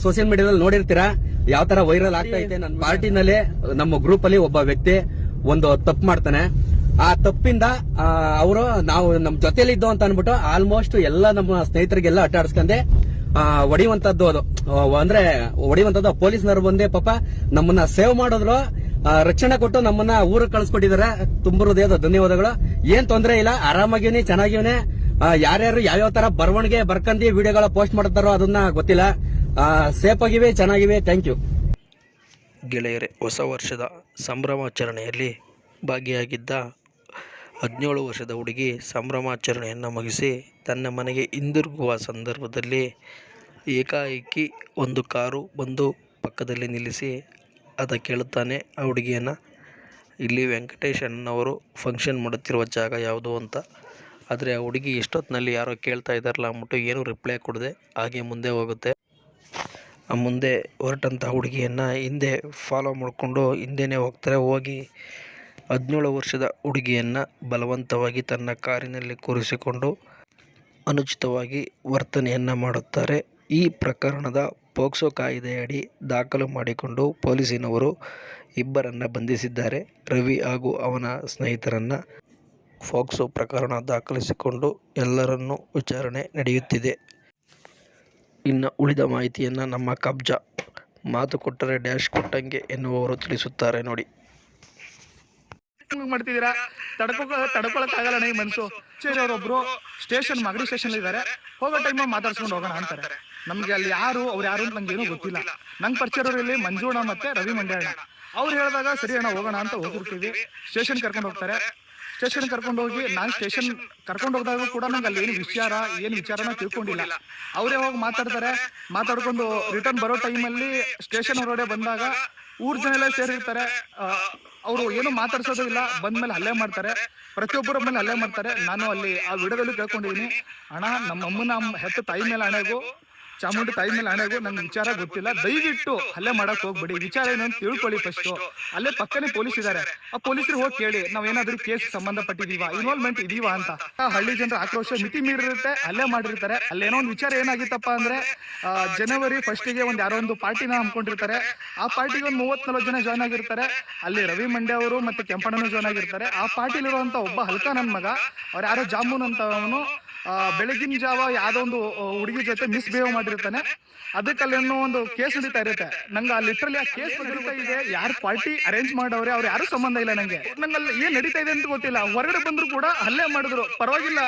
Social ಮೀಡಿಯಾದಲ್ಲಿ ನೋಡಿರ್ತೀರಾ ಯಾವ ತರ ವೈರಲ್ ಆಗ್ತಾ ಇದೆ. ನನ್ನ ಪಾರ್ಟಿನಲ್ಲಿ ನಮ್ಮ ಗ್ರೂಪ್ ಅಲ್ಲಿ ಒಬ್ಬ ವ್ಯಕ್ತಿ ಒಂದು ತಪ್ಪು ಮಾಡ್ತಾನೆ. ಆ ತಪ್ಪಿಂದ ಅವರು ನಾವು ನಮ್ ಜೊತೆಲಿ ಇದ್ದು ಅಂತ ಅನ್ಬಿಟ್ಟು ಆಲ್ಮೋಸ್ಟ್ ಎಲ್ಲ ನಮ್ಮ ಸ್ನೇಹಿತರಿಗೆಲ್ಲ ಅಡ್ಡಾಡ್ಸ್ಕೊಂಡೆ ಹೊಡಿಯುವಂತದ್ದು. ಅದು ಅಂದ್ರೆ ಹೊಡಿಯುವಂತದ್ದು ಪೊಲೀಸ್ನವರು ಬಂದೆ ಪಾಪ ನಮ್ಮನ್ನ ಸೇವ್ ಮಾಡಿದ್ರು, ರಕ್ಷಣೆ ಕೊಟ್ಟು ನಮ್ಮನ್ನ ಊರಿಗೆ ಕಳಿಸ್ಕೊಟ್ಟಿದ್ದಾರೆ. ತುಂಬ ಹೃದಯದ ಧನ್ಯವಾದಗಳು. ಏನ್ ತೊಂದರೆ ಇಲ್ಲ, ಆರಾಮಾಗಿವ್ನಿ, ಚೆನ್ನಾಗಿವ್ನಿ. ಯಾರ್ಯಾರು ಯಾವ್ಯಾವ ತರ ಬರವಣಿಗೆ ಬರ್ಕಂದಿ ವಿಡಿಯೋಗಳ ಪೋಸ್ಟ್ ಮಾಡ್ತಾರೋ ಅದನ್ನ ಗೊತ್ತಿಲ್ಲ. ಸೇಫ್ ಆಗಿವೆ, ಚೆನ್ನಾಗಿವೆ. ಥ್ಯಾಂಕ್ ಯು ಗೆಳೆಯರೆ. ಹೊಸ ವರ್ಷದ ಸಂಭ್ರಮಾಚರಣೆಯಲ್ಲಿ ಭಾಗಿಯಾಗಿದ್ದ 17 ವರ್ಷದ ಹುಡುಗಿ ಸಂಭ್ರಮಾಚರಣೆಯನ್ನು ಮುಗಿಸಿ ತನ್ನ ಮನೆಗೆ ಹಿಂದಿರುಗುವ ಸಂದರ್ಭದಲ್ಲಿ ಏಕಾಏಕಿ ಒಂದು ಕಾರು ಬಂದು ಪಕ್ಕದಲ್ಲಿ ನಿಲ್ಲಿಸಿ ಆತ ಕೇಳುತ್ತಾನೆ ಆ ಹುಡುಗಿಯನ್ನು, ಇಲ್ಲಿ ವೆಂಕಟೇಶ್ ಅಣ್ಣನವರು ಫಂಕ್ಷನ್ ಮಾಡುತ್ತಿರುವ ಜಾಗ ಯಾವುದು ಅಂತ. ಆದರೆ ಆ ಹುಡುಗಿ ಎಷ್ಟೊತ್ತಿನಲ್ಲಿ ಯಾರೋ ಕೇಳ್ತಾ ಇದ್ದಾರಲ್ಲ ಅಂದ್ಬಿಟ್ಟು ಏನೂ ರಿಪ್ಲೈ ಕೊಡದೆ ಹಾಗೆ ಮುಂದೆ ಹೋಗುತ್ತೆ. ಆ ಮುಂದೆ ಹೊರಟಂಥ ಹುಡುಗಿಯನ್ನು ಹಿಂದೆ ಫಾಲೋ ಮಾಡಿಕೊಂಡು ಹಿಂದೆನೇ ಹೋಗ್ತಾರೆ. ಹೋಗಿ 17 ವರ್ಷದ ಹುಡುಗಿಯನ್ನು ಬಲವಂತವಾಗಿ ತನ್ನ ಕಾರಿನಲ್ಲಿ ಕೂರಿಸಿಕೊಂಡು ಅನುಚಿತವಾಗಿ ವರ್ತನೆಯನ್ನು ಮಾಡುತ್ತಾರೆ. ಈ ಪ್ರಕರಣದ ಪೋಕ್ಸೋ ಕಾಯ್ದೆಯಡಿ ದಾಖಲು ಮಾಡಿಕೊಂಡು ಪೊಲೀಸಿನವರು ಇಬ್ಬರನ್ನು ಬಂಧಿಸಿದ್ದಾರೆ. ರವಿ ಹಾಗೂ ಅವನ ಸ್ನೇಹಿತರನ್ನು ಪೋಕ್ಸೋ ಪ್ರಕರಣ ದಾಖಲಿಸಿಕೊಂಡು ಎಲ್ಲರನ್ನೂ ವಿಚಾರಣೆ ನಡೆಯುತ್ತಿದೆ. ಇನ್ನು ಉಳಿದ ಮಾಹಿತಿಯನ್ನು ನಮ್ಮ ಕಬ್ಜಾ ಮಾತು ಕೊಟ್ಟರೆ ಡ್ಯಾಶ್ ಕೊಟ್ಟಂಗೆ ಎನ್ನುವವರು ತಿಳಿಸುತ್ತಾರೆ ನೋಡಿ. ಮಾಡ್ತಿದ್ದೀರಾ, ತಡ್ಕೊಳಕ್ಕಾಗಲ್ಲ ನೈ ಮನ್ಸು. ಸರಿ, ಅವರೊಬ್ರು ಸ್ಟೇಷನ್ ಮಾಗಡಿ ಸ್ಟೇಷನ್ ಇದ್ದಾರೆ, ಹೋಗೋ ಟೈಮ್ ಮಾತಾಡ್ಸ್ಕೊಂಡು ಹೋಗೋಣ ಅಂತಾರೆ. ನಮ್ಗೆ ಅಲ್ಲಿ ಯಾರು ಅವ್ರು ಯಾರು ಅಂತ ನಂಗೆ ಏನೂ ಗೊತ್ತಿಲ್ಲ. ನಂಗೆ ಪರಿಚಯರಲ್ಲಿ ಮಂಜುಣ ಮತ್ತೆ ರವಿ ಮಂಡ್ಯಣ್ಣ. ಅವ್ರು ಹೇಳಿದಾಗ ಸರಿ ಅಣ್ಣ ಹೋಗೋಣ ಅಂತ ಹೋಗಿರ್ತೀವಿ. ಸ್ಟೇಷನ್ ಕರ್ಕೊಂಡು ಹೋಗ್ತಾರೆ. ಸ್ಟೇಷನ್ ಕರ್ಕೊಂಡು ಹೋಗಿ ನಾನು ಸ್ಟೇಷನ್ ಕರ್ಕೊಂಡು ಹೋದಾಗ ಕೂಡ ನಂಗೆ ಅಲ್ಲಿ ಏನು ವಿಚಾರನ ತಿಳ್ಕೊಂಡಿಲ್ಲ. ಅವರೇ ಹೋಗಿ ಮಾತಾಡ್ಕೊಂಡು ರಿಟರ್ನ್ ಬರೋ ಟೈಮಲ್ಲಿ ಸ್ಟೇಷನ್ ಹೊರಗಡೆ ಬಂದಾಗ ಊರ್ ಜನ ಎಲ್ಲ ಸೇರಿರ್ತಾರೆ. ಅವರು ಏನು ಮಾತಾಡ್ಸೋದು ಇಲ್ಲ, ಬಂದ್ಮೇಲೆ ಹಲ್ಲೆ ಮಾಡ್ತಾರೆ, ಪ್ರತಿಯೊಬ್ಬರ ಮೇಲೆ ಹಲ್ಲೆ ಮಾಡ್ತಾರೆ. ನಾನು ಅಲ್ಲಿ ಆ ವಿಡಿಯೋದಲ್ಲಿ ಕೇಳ್ಕೊಂಡಿದ್ದೀನಿ, ಅಣ್ಣ ನಮ್ಮ ಅಮ್ಮನ ಹೆತ್ತ ತಾಯಿ ಮೇಲೆ ಹಣೆಗೂ ಚಾಮುಂಡಿ ತಾಯಿ ಮೇಲೆ ಹಣೆಗೂ ನಂಗೆ ವಿಚಾರ ಗೊತ್ತಿಲ್ಲ, ದಯವಿಟ್ಟು ಹಲ್ಲೆ ಮಾಡಕ್ ಹೋಗ್ಬೇಡಿ, ವಿಚಾರ ಏನು ಅಂತ ತಿಳ್ಕೊಳ್ಳಿ ಫಸ್ಟ್. ಅಲ್ಲೇ ಪಕ್ಕನೇ ಪೊಲೀಸ್ ಇದಾರೆ, ಆ ಪೊಲೀಸರು ಹೋಗಿ ಕೇಳಿ ನಾವೇನಾದ್ರೂ ಕೇಸ್ ಸಂಬಂಧಪಟ್ಟಿದೀವಾ, ಇನ್ವಾಲ್ವ್ಮೆಂಟ್ ಇದೀವಾ ಅಂತ. ಹಳ್ಳಿ ಜನರ ಆಕ್ರೋಶ ಮಿತಿ ಮೀರಿರುತ್ತೆ, ಹಲ್ಲೆ ಮಾಡಿರ್ತಾರೆ. ಅಲ್ಲೇನೋ ಒಂದು ವಿಚಾರ ಏನಾಗಿತ್ತಪ್ಪ ಅಂದ್ರೆ ಜನವರಿ 1ಗೆ ಒಂದು ಯಾರೋ ಒಂದು ಪಾರ್ಟಿನ ಹಮ್ಮಿಕೊಂಡಿರ್ತಾರೆ. ಆ ಪಾರ್ಟಿಗೆ ಒಂದು 30-40 ಜನ ಜಾಯ್ನ್ ಆಗಿರ್ತಾರೆ. ಅಲ್ಲಿ ರವಿ ಮಂಡ್ಯ ಅವರು ಮತ್ತೆ ಕೆಂಪಣ್ಣನು ಜಾಯ್ನ್ ಆಗಿರ್ತಾರೆ. ಆ ಪಾರ್ಟಿಲಿರುವಂತ ಒಬ್ಬ ಹಲ್ಕ ನನ್ ಮಗ, ಅವ್ರು ಯಾರೋ ಜಾಮೂನ್ ಅಂತ ಅವನು ಬೆಳಗಿನ ಜಾವ ಯಾವ್ದೋ ಒಂದು ಹುಡುಗಿ ಜೊತೆ ಮಿಸ್ಬಿಹೇವ್ ಮಾಡಿರ್ತಾನೆ. ಅದಕ್ಕಲ್ಲೇನೋ ಒಂದು ಕೇಸ್ ನಡೀತಾ ಇರುತ್ತೆ. ನಂಗೆ ಲಿಟ್ರಲಿ ಆ ಕೇಸ್ ನಡೀತಾ ಇದೆ, ಯಾರು ಪಾರ್ಟಿ ಅರೇಂಜ್ ಮಾಡವ್ರೆ ಅವ್ರು ಯಾರು ಸಂಬಂಧ ಇಲ್ಲ. ನಂಗೆ ಅಲ್ಲಿ ಏನ್ ನಡೀತಾ ಇದೆ ಅಂತ ಗೊತ್ತಿಲ್ಲ. ಹೊರಗಡೆ ಬಂದ್ರು ಕೂಡ ಹಲ್ಲೆ ಮಾಡಿದ್ರು, ಪರವಾಗಿಲ್ಲ.